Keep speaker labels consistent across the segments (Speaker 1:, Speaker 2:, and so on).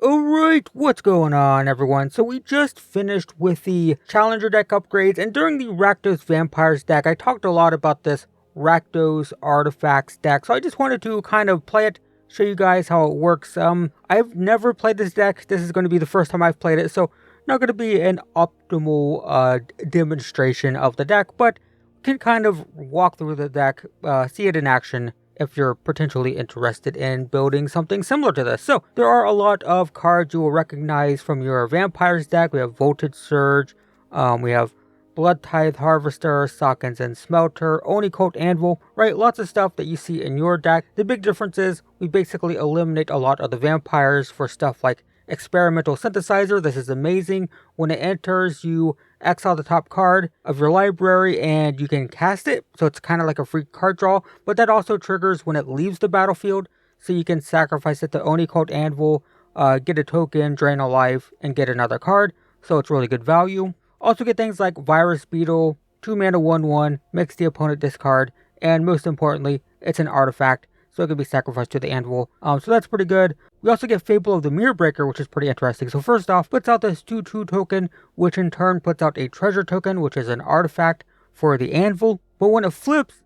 Speaker 1: Alright, what's going on everyone? So we just finished with the Challenger deck upgrades, and during the Rakdos Vampirs deck, I talked a lot about this Rakdos Artifacts deck, so I just wanted to kind of play it, show you guys how it works. I've never played this deck. This is going to be the first time I've played it, so not going to be an optimal demonstration of the deck, but can kind of walk through the deck, see it in action, if you're potentially interested in building something similar to this. So there are a lot of cards you will recognize from your Vampires deck. We have Voltage Surge, we have Blood Tithe Harvester, Sockens and Smelter, Oni Cult Anvil, right? Lots of stuff that you see in your deck. The big difference is we basically eliminate a lot of the vampires for stuff like Experimental Synthesizer. This is amazing. When it enters, you exile the top card of your library and you can cast it, so it's kind of like a free card draw, but that also triggers when it leaves the battlefield, so you can sacrifice it to Oni Cult Anvil, get a token, drain a life, and get another card, so it's really good value. Also get things like Virus Beetle, 2 mana 1/1, makes the opponent discard, and most importantly, it's an artifact, so it can be sacrificed to the anvil. So that's pretty good. We also get Fable of the Mirror Breaker, which is pretty interesting. So first off, puts out this 2/2 token, which in turn puts out a treasure token, which is an artifact for the anvil. But when it flips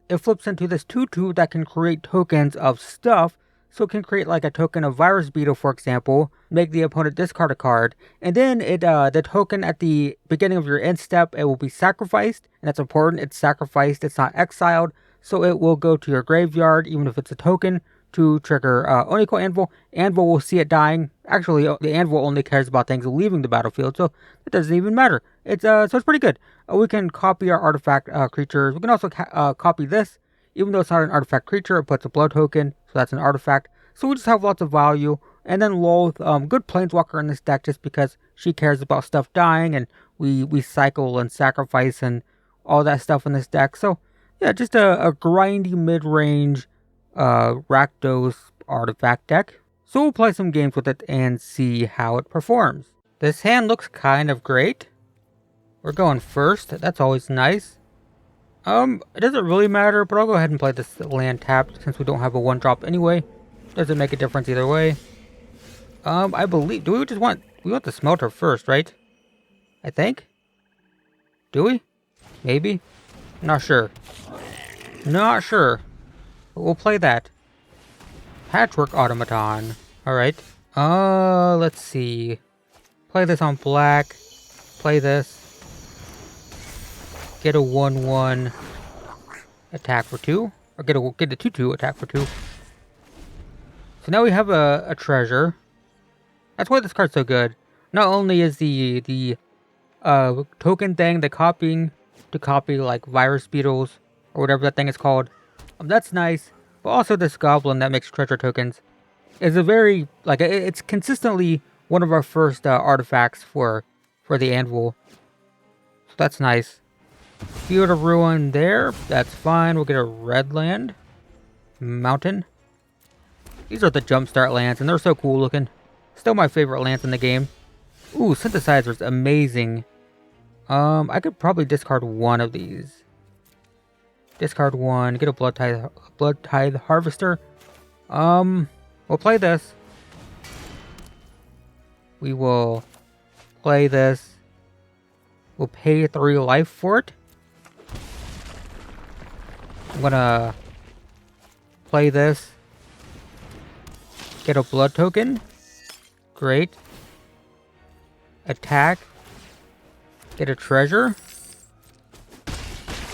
Speaker 1: into this 2/2 that can create tokens of stuff. So it can create like a token of Virus Beetle, for example, make the opponent discard a card, and then the token at the beginning of your end step, it will be sacrificed, and that's important. It's sacrificed, it's not exiled. So it will go to your graveyard, even if it's a token, to trigger Oni Cult Anvil. Anvil will see it dying. Actually, the Anvil only cares about things leaving the battlefield, so it doesn't even matter. So it's pretty good. We can copy our artifact creatures. We can also copy this. Even though it's not an artifact creature, it puts a blood token, so that's an artifact. So we just have lots of value. And then Lolth, good Planeswalker in this deck just because she cares about stuff dying, and we cycle and sacrifice and all that stuff in this deck. So yeah, just a grindy mid-range Rakdos artifact deck. So we'll play some games with it and see how it performs. This hand looks kind of great. We're going first. That's always nice. It doesn't really matter, but I'll go ahead and play this land tapped since we don't have a 1-drop anyway. Doesn't make a difference either way. I believe, we want the smelter first, right? I think? Do we? Maybe? Not sure. Not sure. But we'll play that. Patchwork Automaton. Alright. Let's see. Play this on black. Play this. Get a 1/1 attack for 2. Or get a 2/2 attack for 2. So now we have a treasure. That's why this card's so good. Not only is the token thing, the copying to copy like Virus Beetles or whatever that thing is called, that's nice. But also this goblin that makes treasure tokens is a very, like, it's consistently one of our first artifacts for the anvil. So that's nice. Field of Ruin there, that's fine. We'll get a red land. Mountain. These are the jumpstart lands, and they're so cool looking. Still my favorite lands in the game. Ooh, Synthesizer's amazing. I could probably discard one of these. Discard one, get a Blood Tithe Harvester. We'll play this. We will play this. We'll pay 3 life for it. I'm gonna play this. Get a blood token. Great. Attack. Get a treasure.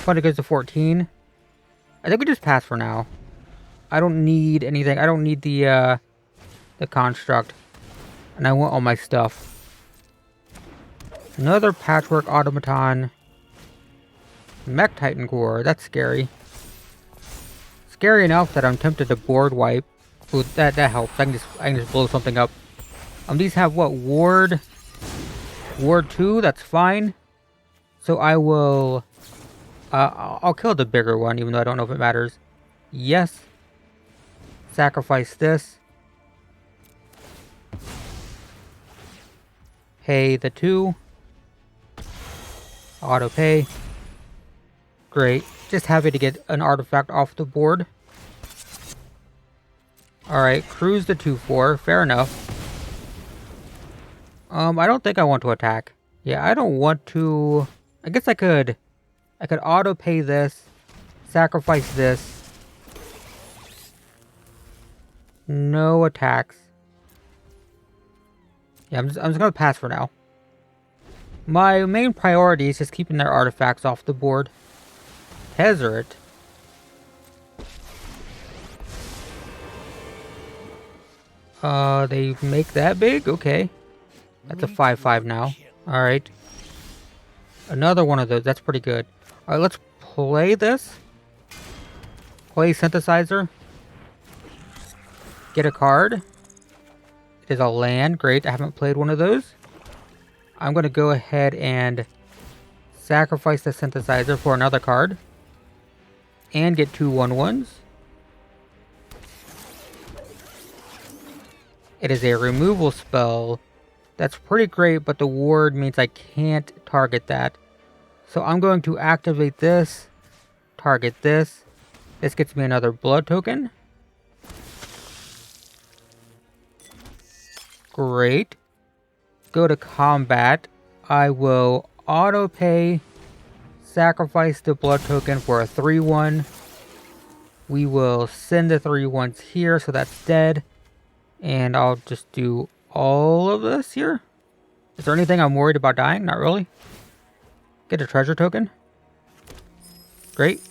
Speaker 1: But it goes to 14. I think we just pass for now. I don't need anything. I don't need the construct. And I want all my stuff. Another Patchwork Automaton. Mech Titan Core. That's scary. Scary enough that I'm tempted to board wipe. Ooh, that helps. I can just blow something up. These have what? Ward 2? That's fine. So I will... I'll kill the bigger one, even though I don't know if it matters. Yes. Sacrifice this. Pay the 2. Auto pay. Great. Just happy to get an artifact off the board. Alright, cruise the 2/4. Fair enough. I don't think I want to attack. Yeah, I don't want to... I guess I could auto pay this, sacrifice this. No attacks. Yeah, I'm just gonna pass for now. My main priority is just keeping their artifacts off the board. Tezzeret. They make that big? Okay. That's a 5/5 now. Alright. Another one of those. That's pretty good. Alright, let's play this. Play synthesizer. Get a card. It is a land. Great. I haven't played one of those. I'm going to go ahead and sacrifice the synthesizer for another card. And get 2 1/1s. It is a removal spell. That's pretty great, but the ward means I can't target that. So I'm going to activate this. Target this. This gets me another blood token. Great. Go to combat. I will auto pay. Sacrifice the blood token for a 3/1. We will send the 3/1s here, so that's dead. And I'll just do all of this here. Is there anything I'm worried about dying? Not really. Get a treasure token. Great.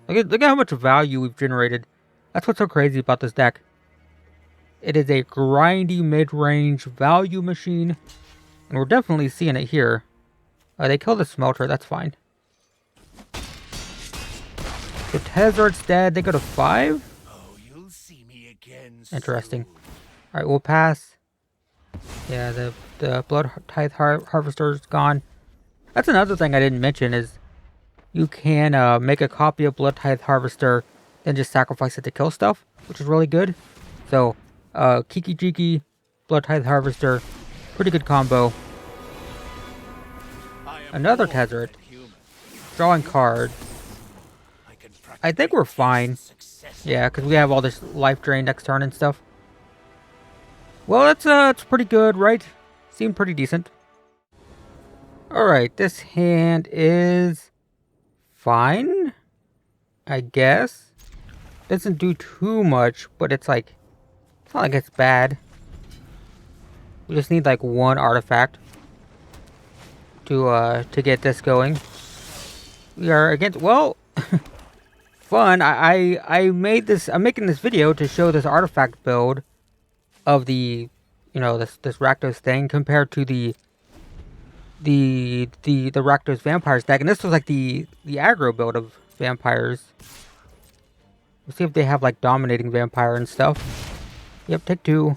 Speaker 1: Look at how much value we've generated. That's what's so crazy about this deck. It is a grindy mid-range value machine. And we're definitely seeing it here. They kill the smelter, that's fine. The Tezzeret's dead, they go to 5?
Speaker 2: Oh, you'll see me again soon.
Speaker 1: Interesting. Alright, we'll pass. Yeah, the Blood Tithe Harvester's gone. That's another thing I didn't mention is you can make a copy of Blood Tithe Harvester, then just sacrifice it to kill stuff, which is really good. So, Kiki Jiki, Blood Tithe Harvester, pretty good combo. Another Tezzeret. Drawing card. I think we're fine. Yeah, because we have all this life drain next turn and stuff. Well, that's pretty good, right? Seemed pretty decent. Alright, this hand is fine, I guess. Doesn't do too much, but it's like, it's not like it's bad. We just need like 1 artifact to get this going. We are against, well, fun. I'm making this video to show this artifact build of the, you know, this Rakdos thing compared to the Rakdos Vampires deck, and this was like the aggro build of Vampires. Let's see if they have like dominating Vampire and stuff. Yep, take 2.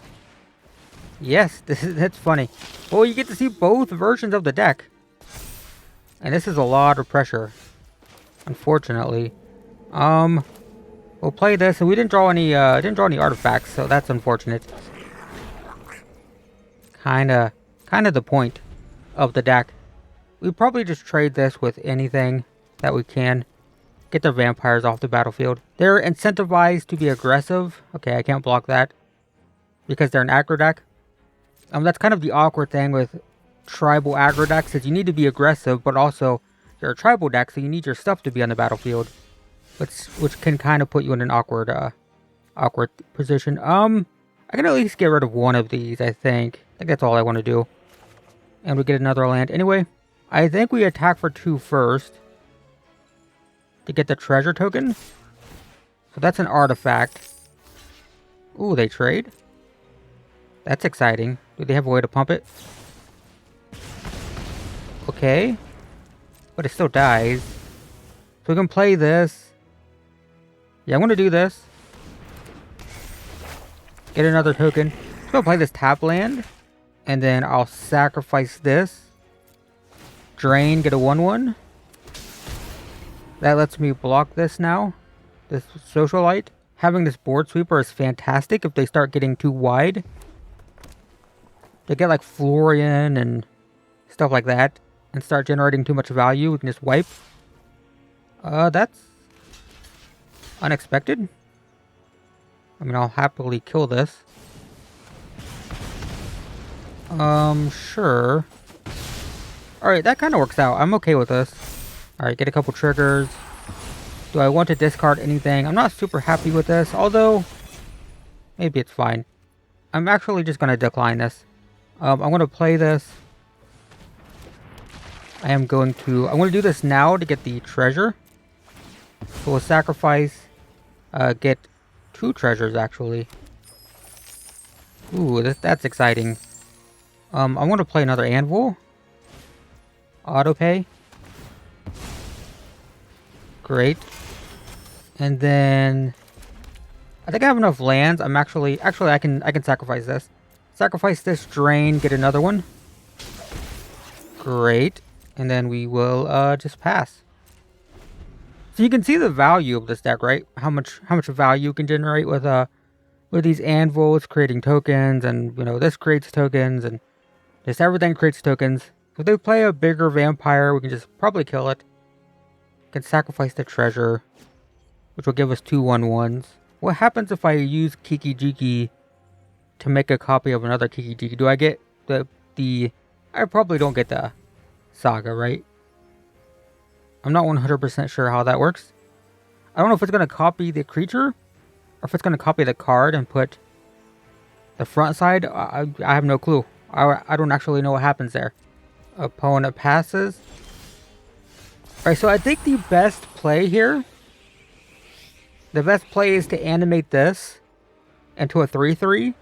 Speaker 1: Yes, that's funny. Well, you get to see both versions of the deck, and this is a lot of pressure. Unfortunately, we'll play this, and we didn't draw any artifacts, so that's unfortunate. Kinda the point of the deck. We probably just trade this with anything that we can. Get the vampires off the battlefield. They're incentivized to be aggressive. Okay, I can't block that because they're an aggro deck. That's kind of the awkward thing with tribal aggro decks, is you need to be aggressive, but also you're a tribal deck, so you need your stuff to be on the battlefield, which can kind of put you in an awkward position. I can at least get rid of one of these, I think. I think that's all I want to do. And we get another land. Anyway, I think we attack for 2 first to get the treasure token. So that's an artifact. Ooh, they trade. That's exciting. Do they have a way to pump it? Okay. But it still dies. So we can play this. Yeah, I'm going to do this. Get another token. I'm going to play this tap land. And then I'll sacrifice this. Drain, get a 1/1. That lets me block this now. This socialite. Having this board sweeper is fantastic if they start getting too wide. They get like Florian and stuff like that and start generating too much value. We can just wipe. That's unexpected. I mean, I'll happily kill this. Sure. Alright, that kind of works out. I'm okay with this. Alright, get a couple triggers. Do I want to discard anything? I'm not super happy with this, although maybe it's fine. I'm actually just going to decline this. I'm going to play this. I'm going to do this now to get the treasure. So we'll sacrifice, get 2 treasures actually. Ooh, that's exciting. I want to play another anvil. Auto pay. Great. And then I think I have enough lands. I'm actually I can sacrifice this. Sacrifice this drain, get another one. Great. And then we will just pass. So you can see the value of this deck, right? How much value you can generate with these anvils, creating tokens, and you know, this creates tokens, and just everything creates tokens. So if they play a bigger vampire, we can just probably kill it. We can sacrifice the treasure, which will give us 2 1/1s. What happens if I use Kiki Jiki to make a copy of another Kiki Jiki? Do I get the I probably don't get the saga, right? I'm not 100% sure how that works. I don't know if it's going to copy the creature, or if it's going to copy the card and put the front side. I have no clue. I don't actually know what happens there. Opponent passes. Alright, so I think the best play here, the best play is to animate this into a 3/3.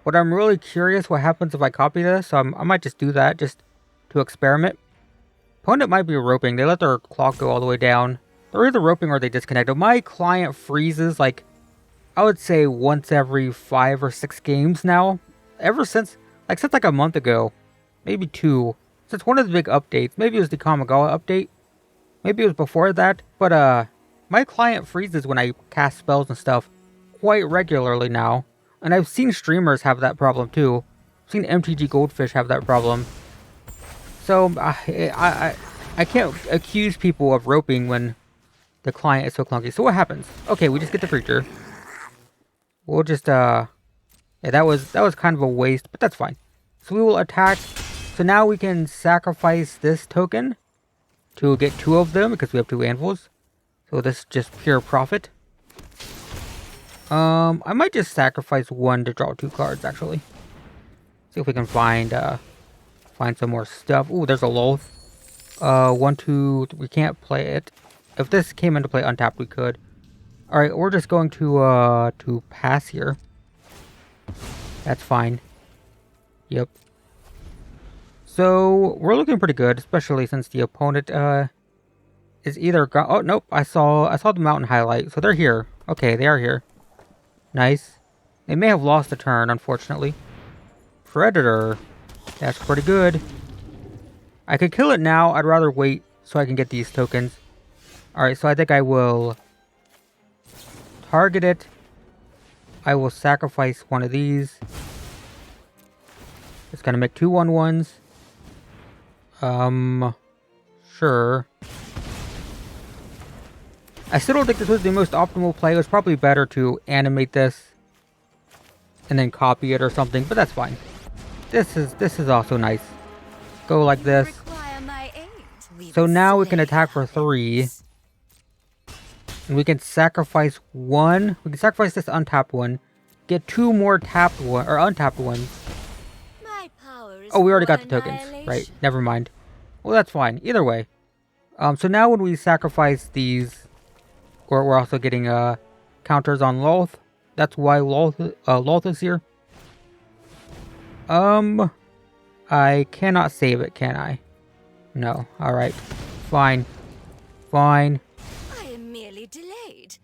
Speaker 1: But I'm really curious what happens if I copy this, so I might just do that just to experiment. Opponent might be roping. They let their clock go all the way down. They're either roping or they disconnect. My client freezes like, I would say once every 5 or 6 games now. Ever since like a month ago. Maybe 2. Since one of the big updates. Maybe it was the Kamigawa update. Maybe it was before that. But my client freezes when I cast spells and stuff quite regularly now. And I've seen streamers have that problem too. I've seen MTG Goldfish have that problem. So I can't accuse people of roping when the client is so clunky. So what happens? Okay, we just get the creature. We'll just yeah, that was kind of a waste, but that's fine. So we will attack. So now we can sacrifice this token to get 2 of them because we have 2 anvils. So this is just pure profit. I might just sacrifice 1 to draw 2 cards actually. See if we can find some more stuff. Ooh, there's a Loth. 1, 2. We can't play it. If this came into play untapped, we could. All right, we're just going to pass here. That's fine. Yep. So we're looking pretty good, especially since the opponent is either oh nope, I saw the mountain highlight. So they're here. Okay, they are here. Nice. They may have lost a turn, unfortunately. Predator. That's pretty good. I could kill it now. I'd rather wait so I can get these tokens. Alright, so I think I will target it. I will sacrifice one of these. It's gonna make 2 1/1s. Sure. I still don't think this was the most optimal play. It was probably better to animate this and then copy it or something, but that's fine. This is also nice. Go like this. So now we can attack for 3. And we can sacrifice 1. We can sacrifice this untapped one. Get 2 more tapped one or untapped ones. Oh, we already got the tokens. Right, never mind. Well, that's fine. Either way. So now when we sacrifice these, we're also getting counters on Loth. That's why Loth is here. I cannot save it, can I? No. Alright. Fine. Fine.
Speaker 3: I am merely delayed.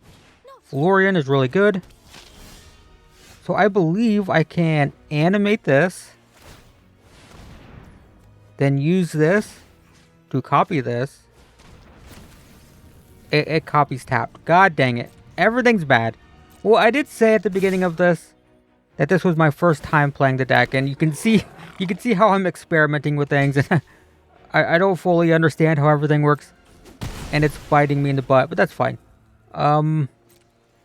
Speaker 1: Florian is really good. So I believe I can animate this. Then use this to copy this. It copies tapped. God dang it. Everything's bad. Well, I did say at the beginning of this that this was my first time playing the deck, and you can see how I'm experimenting with things, and I don't fully understand how everything works, and it's biting me in the butt, but that's fine.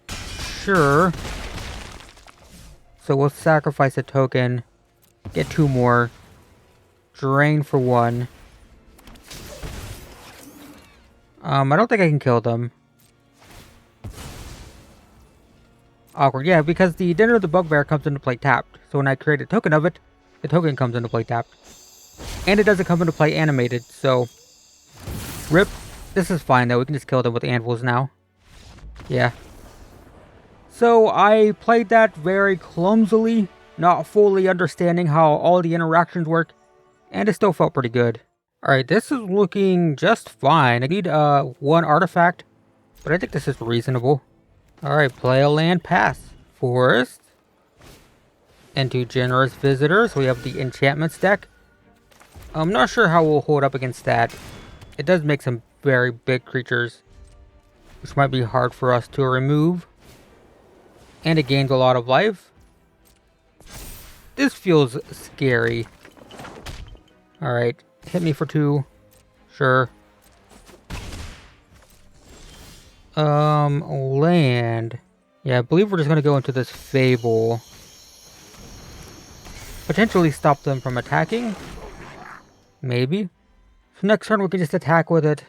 Speaker 1: Sure. So we'll sacrifice a token. Get 2 more. Drain for 1. I don't think I can kill them. Awkward. Yeah, because the Dinner of the Bugbear comes into play tapped. So when I create a token of it, the token comes into play tapped. And it doesn't come into play animated, so... Rip. This is fine, though. We can just kill them with anvils now. Yeah. So I played that very clumsily, not fully understanding how all the interactions work, and it still felt pretty good. Alright, this is looking just fine. I need 1 artifact, but I think this is reasonable. Alright, play a land pass. Forest. Into Generous Visitor, so we have the enchantments deck. I'm not sure how we'll hold up against that. It does make some very big creatures, which might be hard for us to remove. And it gains a lot of life. This feels scary. Alright, hit me for 2. Sure. Land. Yeah, I believe we're just gonna go into this Fable. Potentially stop them from attacking. Maybe. So next turn we can just attack with it.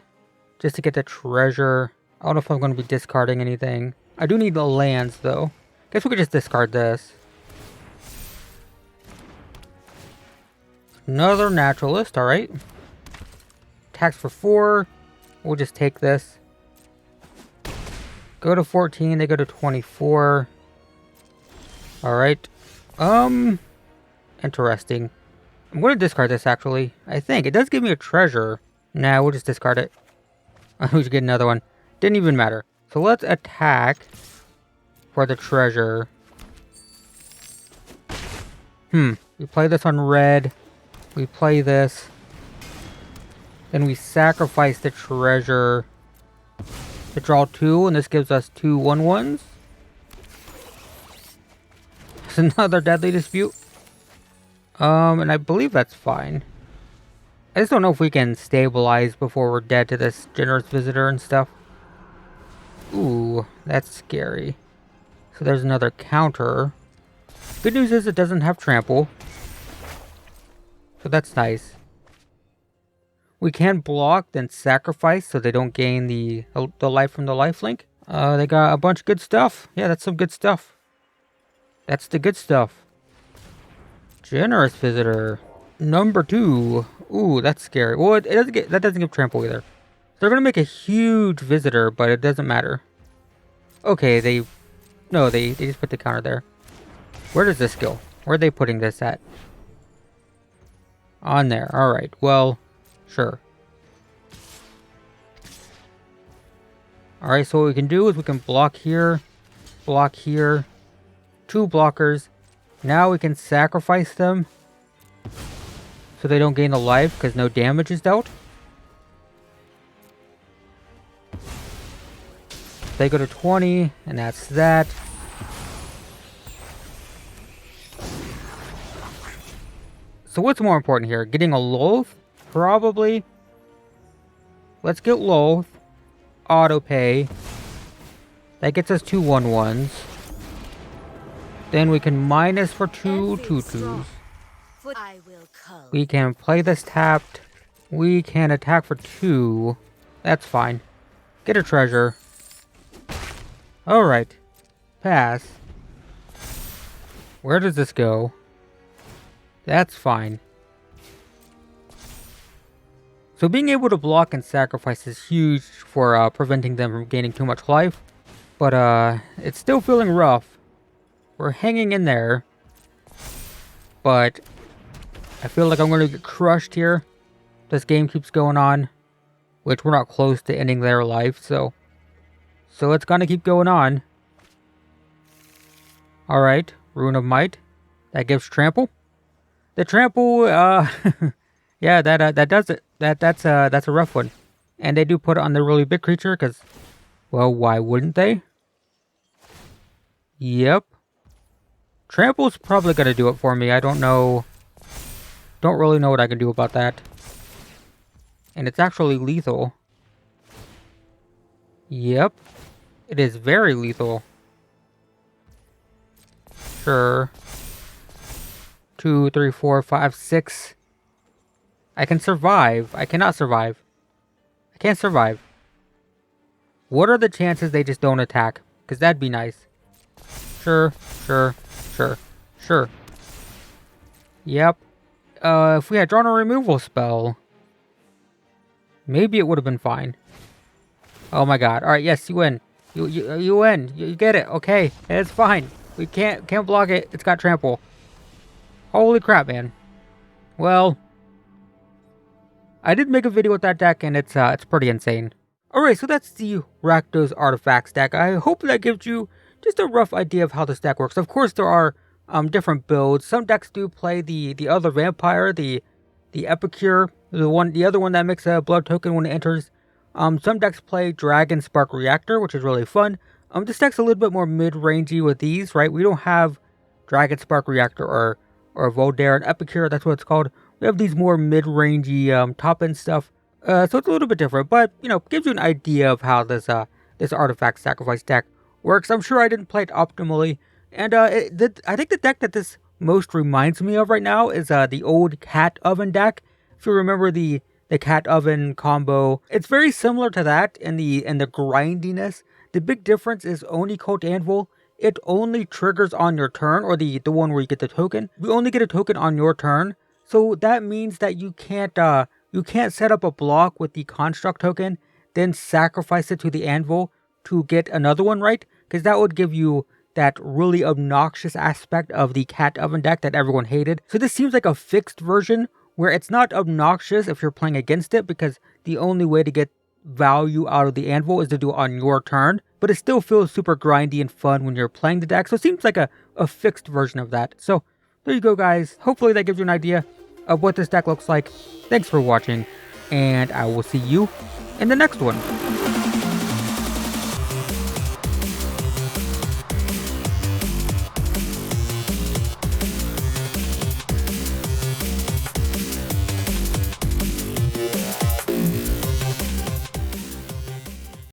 Speaker 1: Just to get the treasure. I don't know if I'm gonna be discarding anything. I do need the lands though. Guess we could just discard this. Another naturalist, alright. Attacks for 4. We'll just take this. Go to 14, they go to 24. Alright. Interesting. I'm going to discard this actually. I think. It does give me a treasure. Nah, we'll just discard it. We should get another one. Didn't even matter. So let's attack for the treasure. We play this on red. We play this. Then we sacrifice the treasure to draw 2, and this gives us 2 1/1s. It's another Deadly Dispute. And I believe that's fine. I just don't know if we can stabilize before we're dead to this Generous Visitor and stuff. Ooh, that's scary. So there's another counter. Good news is it doesn't have trample. So that's nice. We can block, then sacrifice so they don't gain the life from the lifelink. They got a bunch of good stuff. Yeah, that's some good stuff. That's the good stuff. Generous Visitor. Number 2. Ooh, that's scary. Well, that doesn't give trample either. They're gonna make a huge visitor, but it doesn't matter. Okay, they just put the counter there. Where does this go? Where are they putting this at? On there. Alright, well, sure. Alright, so what we can do is we can block here. 2 blockers. Now we can sacrifice them so they don't gain a life because no damage is dealt. They go to 20, and that's that. So what's more important here? Getting a Loath? Probably. Let's get Loath. Auto pay. That gets us 2 1/1s. Then we can minus for 2 2/2s. We can play this tapped. We can attack for 2. That's fine. Get a treasure. Alright. Pass. Where does this go? That's fine. So being able to block and sacrifice is huge for preventing them from gaining too much life. But it's still feeling rough. We're hanging in there. But I feel like I'm going to get crushed here. This game keeps going on. Which we're not close to ending their life, so it's gonna keep going on. Alright, Rune of Might. That gives trample. The trample, yeah, that does it. That's a rough one. And they do put it on the really big creature, because, well, why wouldn't they? Yep. Trample's probably gonna do it for me. I don't know. Don't really know what I can do about that. And it's actually lethal. Yep. It is very lethal. Sure. 2, 3, 4, 5, 6. I can survive. I cannot survive. I can't survive. What are the chances they just don't attack? Because that'd be nice. Sure. Yep. If we had drawn a removal spell, maybe it would have been fine. Oh my god. Alright, yes, you win. You win. You get it. Okay. It's fine. We can't block it. It's got trample. Holy crap, man. Well, I did make a video with that deck, and it's pretty insane. Alright, so that's the Rakdos Artifacts deck. I hope that gives you just a rough idea of how this deck works. Of course, there are different builds. Some decks do play the other vampire, the Epicure, the other one that makes a blood token when it enters. Some decks play Dragon Spark Reactor, which is really fun. This deck's a little bit more mid-rangey with these, right? We don't have Dragon Spark Reactor or Voldaire and Epicure, that's what it's called. We have these more mid-rangey top-end stuff. So it's a little bit different, but, you know, gives you an idea of how this Artifact Sacrifice deck works. I'm sure I didn't play it optimally. And I think the deck that this most reminds me of right now is the old Cat Oven deck. If you remember the Cat Oven combo, it's very similar to that in the grindiness. The big difference is Oni Cult Anvil. It only triggers on your turn, or the one where you get the token. You only get a token on your turn, so that means that you can't set up a block with the construct token, then sacrifice it to the anvil to get another one, right? Because that would give you that really obnoxious aspect of the Cat Oven deck that everyone hated. So this seems like a fixed version where it's not obnoxious if you're playing against it, because the only way to get value out of the anvil is to do it on your turn, but it still feels super grindy and fun when you're playing the deck. So it seems like a fixed version of that. So there you go, guys. Hopefully that gives you an idea of what this deck looks like. Thanks for watching, and I will see you in the next one.